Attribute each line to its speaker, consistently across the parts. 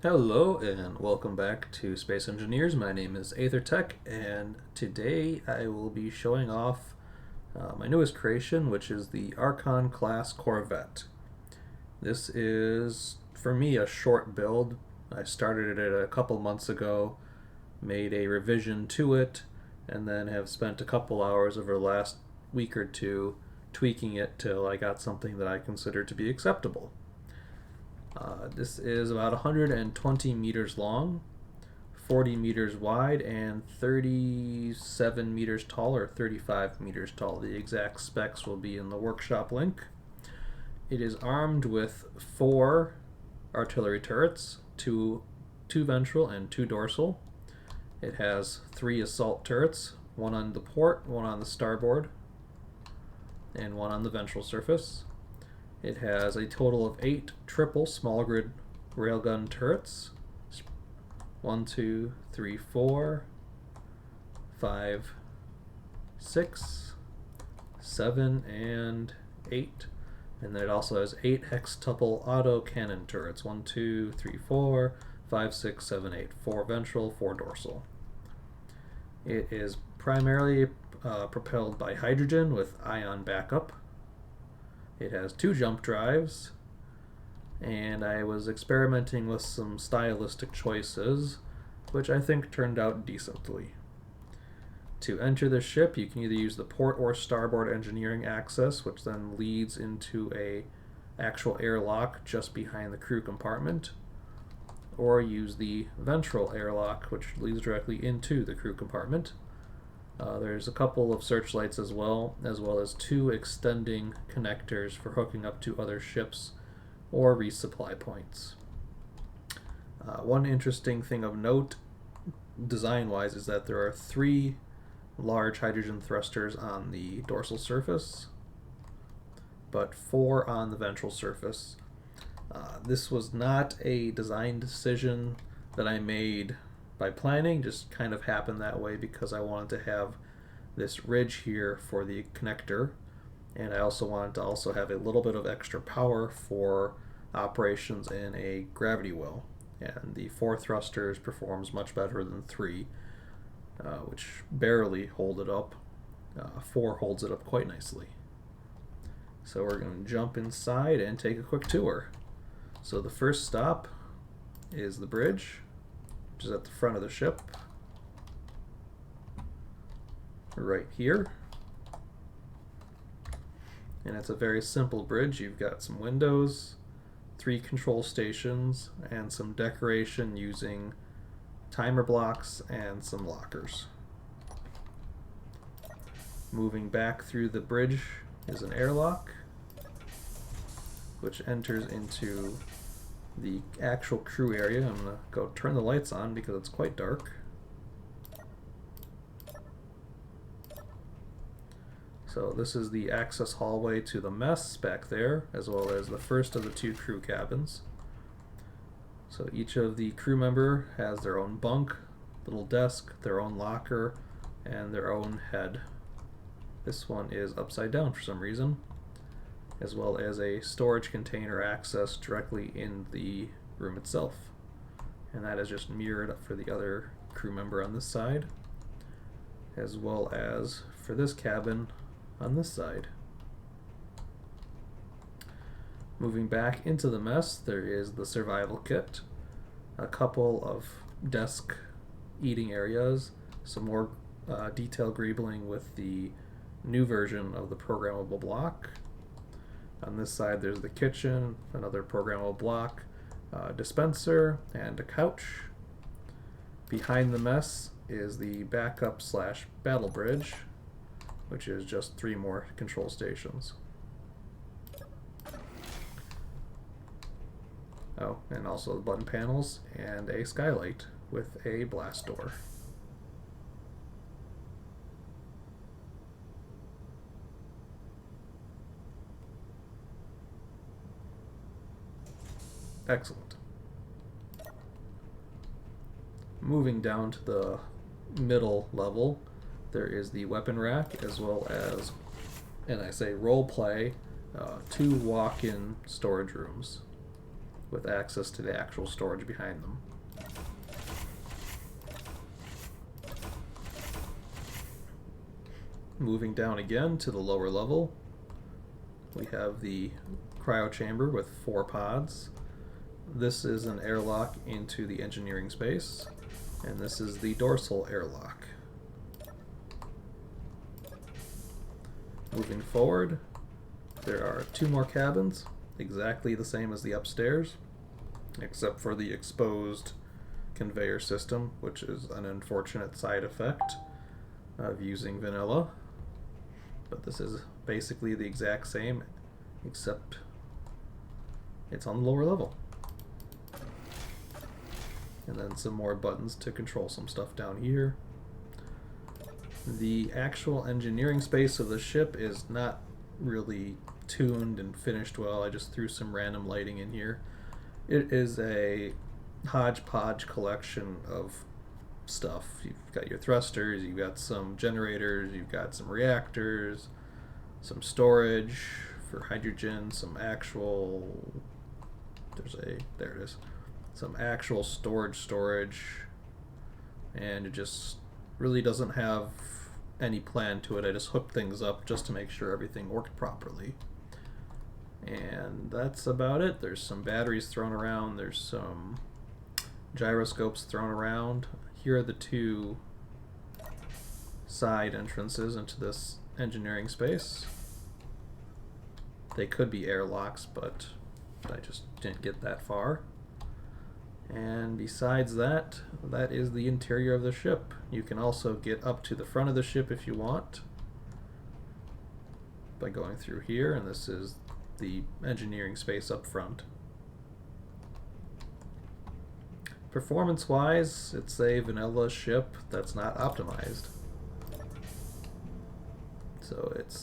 Speaker 1: Hello and welcome back to Space Engineers. My name is AetherTech, and today I will be showing off my newest creation, which is the Archon class Corvette. This is, for me, a short build. I started it a couple months ago, made a revision to it, and then have spent a couple hours over the last week or two tweaking it till I got something that I consider to be acceptable. This is about 120 meters long, 40 meters wide, and 37 meters tall, or 35 meters tall. The exact specs will be in the workshop link. It is armed with 4 artillery turrets, two ventral and 2 dorsal. It has 3 assault turrets, 1 on the port, 1 on the starboard, and 1 on the ventral surface. It has a total of 8 triple small grid railgun turrets. 1, 2, 3, 4, 5, 6, 7, and 8. And then it also has 8 hextuple auto cannon turrets. 1, 2, 3, 4, 5, 6, 7, 8. 4 ventral, 4 dorsal. It is primarily propelled by hydrogen with ion backup. It has 2 jump drives, and I was experimenting with some stylistic choices, which I think turned out decently. To enter the ship, you can either use the port or starboard engineering access, which then leads into a actual airlock just behind the crew compartment, or use the ventral airlock, which leads directly into the crew compartment. There's a couple of searchlights as well as 2 extending connectors for hooking up to other ships or resupply points. One interesting thing of note, design-wise, is that there are 3 large hydrogen thrusters on the dorsal surface, but 4 on the ventral surface. This was not a design decision that I made by planning, just kind of happened that way because I wanted to have this ridge here for the connector, and I also wanted to have a little bit of extra power for operations in a gravity well, and the 4 thrusters performs much better than 3, which barely hold it up. 4 holds it up quite nicely. So we're going to jump inside and take a quick tour. So the first stop is the bridge, which is at the front of the ship, right here. And it's a very simple bridge. You've got some windows, 3 control stations, and some decoration using timer blocks and some lockers. Moving back through the bridge is an airlock, which enters into the actual crew area. I'm going to go turn the lights on because it's quite dark. So this is the access hallway to the mess back there, as well as the first of the 2 crew cabins. So each of the crew member has their own bunk, little desk, their own locker, and their own head. This one is upside down for some reason, as well as a storage container access directly in the room itself. And that is just mirrored up for the other crew member on this side, as well as for this cabin on this side. Moving back into the mess, there is the survival kit, a couple of desk eating areas, some more detail greebling with the new version of the programmable block. On this side there's the kitchen, another programmable block, dispenser, and a couch. Behind the mess is the backup / battle bridge, which is just 3 more control stations. Oh, and also the button panels and a skylight with a blast door. Excellent. Moving down to the middle level, there is the weapon rack, as well as, and I say role play, 2 walk-in storage rooms. with access to the actual storage behind them. Moving down again to the lower level, we have the cryo chamber with 4 pods. This is an airlock into the engineering space, and this is the dorsal airlock. Moving forward, there are 2 more cabins, exactly the same as the upstairs, except for the exposed conveyor system, which is an unfortunate side effect of using vanilla. But this is basically the exact same, except it's on the lower level. And then some more buttons to control some stuff down here. The actual engineering space of the ship is not really tuned and finished well. I just threw some random lighting in here. It is a hodgepodge collection of stuff. You've got your thrusters, you've got some generators, you've got some reactors, some storage for hydrogen, some actual, there it is, some actual storage, and it just really doesn't have any plan to it. I just hooked things up just to make sure everything worked properly. And that's about it. There's some batteries thrown around, there's some gyroscopes thrown around. Here are the 2 side entrances into this engineering space. They could be airlocks, but I just didn't get that far. And besides that, that is the interior of the ship. You can also get up to the front of the ship if you want by going through here, and this is the engineering space up front. Performance-wise, it's a vanilla ship that's not optimized. So it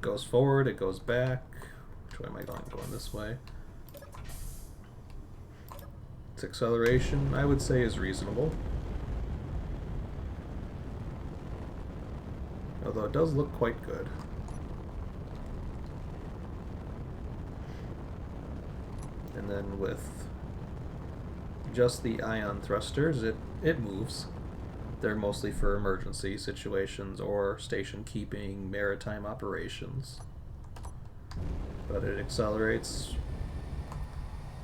Speaker 1: goes forward, it goes back. Which way am I going? Going this way. Its acceleration, I would say, is reasonable. Although it does look quite good. And then with just the ion thrusters, it moves. They're mostly for emergency situations or station keeping, maritime operations. But it accelerates,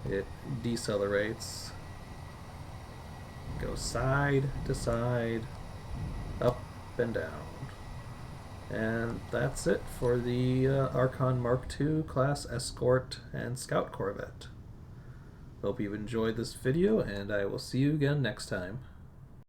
Speaker 1: it decelerates, goes side to side, up and down. And that's it for the Archon Mark II class Escort and Scout Corvette. Hope you've enjoyed this video, and I will see you again next time.